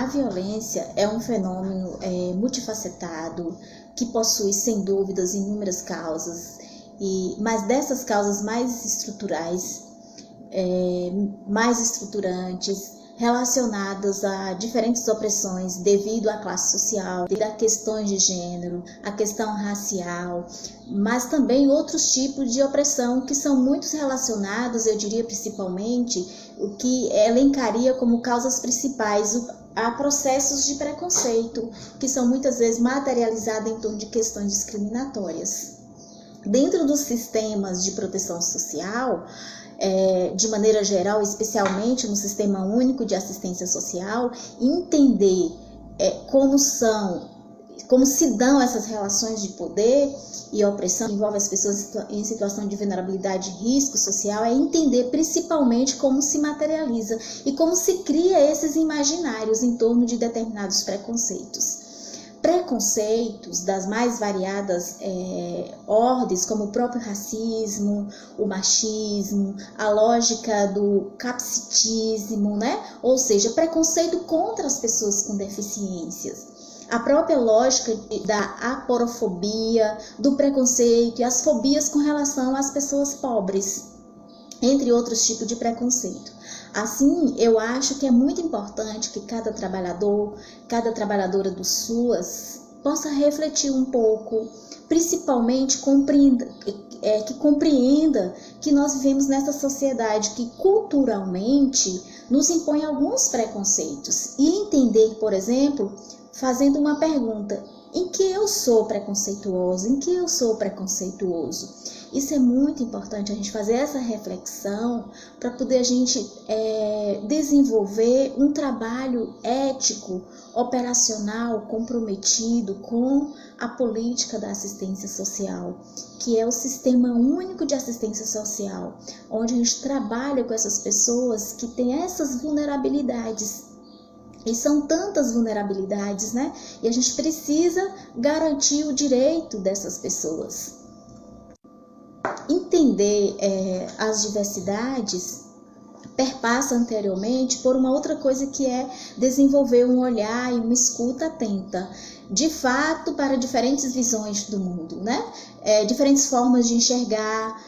A violência é um fenômeno multifacetado que possui, sem dúvidas, inúmeras causas, mas dessas causas mais estruturais, mais estruturantes, relacionadas a diferentes opressões devido à classe social, devido a questões de gênero, a questão racial, mas também outros tipos de opressão que são muito relacionados, eu diria principalmente, o que elencaria como causas principais a processos de preconceito, que são muitas vezes materializados em torno de questões discriminatórias. Dentro dos sistemas de proteção social, de maneira geral, especialmente no Sistema Único de Assistência Social, entender como se dão essas relações de poder e opressão que envolvem as pessoas em situação de vulnerabilidade e risco social, é entender principalmente como se materializa e como se cria esses imaginários em torno de determinados preconceitos. Preconceitos das mais variadas ordens, como o próprio racismo, o machismo, a lógica do capacitismo, né? Ou seja, preconceito contra as pessoas com deficiências. A própria lógica da aporofobia, do preconceito e as fobias com relação às pessoas pobres, entre outros tipos de preconceito. Assim, eu acho que é muito importante que cada trabalhador, cada trabalhadora do SUAS possa refletir um pouco, principalmente que compreenda que nós vivemos nessa sociedade que culturalmente nos impõe alguns preconceitos e entender, por exemplo, fazendo uma pergunta: em que eu sou preconceituoso? Em que eu sou preconceituoso? Isso é muito importante, a gente fazer essa reflexão para poder a gente desenvolver um trabalho ético, operacional, comprometido com a política da assistência social, que é o Sistema Único de Assistência Social, onde a gente trabalha com essas pessoas que têm essas vulnerabilidades. E são tantas vulnerabilidades, né? E a gente precisa garantir o direito dessas pessoas. Entender as diversidades perpassa anteriormente por uma outra coisa, que é desenvolver um olhar e uma escuta atenta, de fato, para diferentes visões do mundo, né? Diferentes formas de enxergar,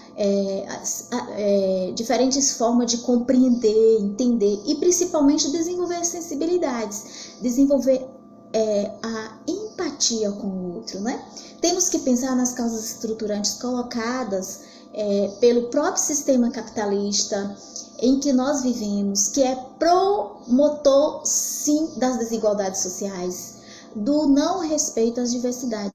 diferentes formas de compreender, entender e principalmente desenvolver as sensibilidades, desenvolver a empatia com o outro, né? Temos que pensar nas causas estruturantes colocadas pelo próprio sistema capitalista em que nós vivemos, que é promotor, sim, das desigualdades sociais, do não respeito às diversidades.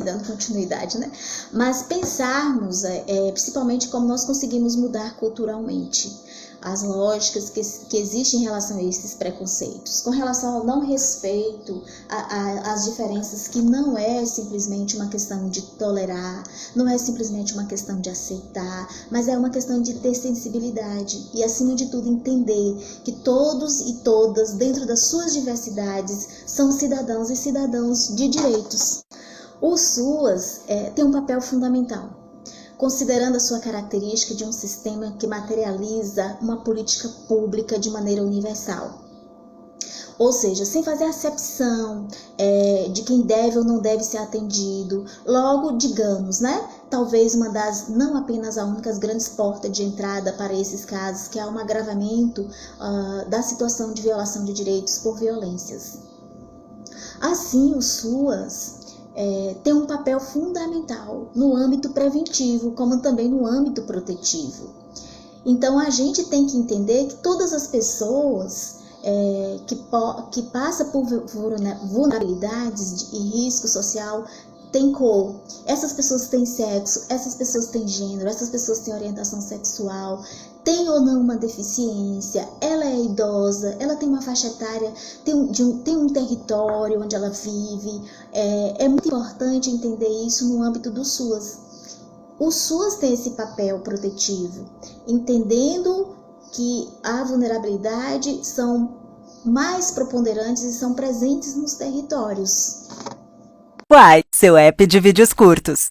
Dando continuidade, né? Mas pensarmos principalmente como nós conseguimos mudar culturalmente as lógicas que existem em relação a esses preconceitos, com relação ao não respeito às diferenças, que não é simplesmente uma questão de tolerar, não é simplesmente uma questão de aceitar, mas é uma questão de ter sensibilidade e, acima de tudo, entender que todos e todas, dentro das suas diversidades, são cidadãos e cidadãos de direitos. O SUAS tem um papel fundamental, considerando a sua característica de um sistema que materializa uma política pública de maneira universal. Ou seja, sem fazer acepção de quem deve ou não deve ser atendido. Logo, digamos, né? Talvez uma das, não apenas a única, grandes portas de entrada para esses casos, que é um agravamento da situação de violação de direitos por violências. Assim, o SUAS tem um papel fundamental no âmbito preventivo, como também no âmbito protetivo. Então, a gente tem que entender que todas as pessoas que passam por vulnerabilidades e risco social têm cor. Essas pessoas têm sexo, essas pessoas têm gênero, essas pessoas têm orientação sexual, tem ou não uma deficiência, ela é idosa, ela tem uma faixa etária, tem um território onde ela vive. É muito importante entender isso no âmbito do SUAS. O SUAS tem esse papel protetivo, entendendo que a vulnerabilidade são mais preponderantes e são presentes nos territórios. Uai, seu app de vídeos curtos.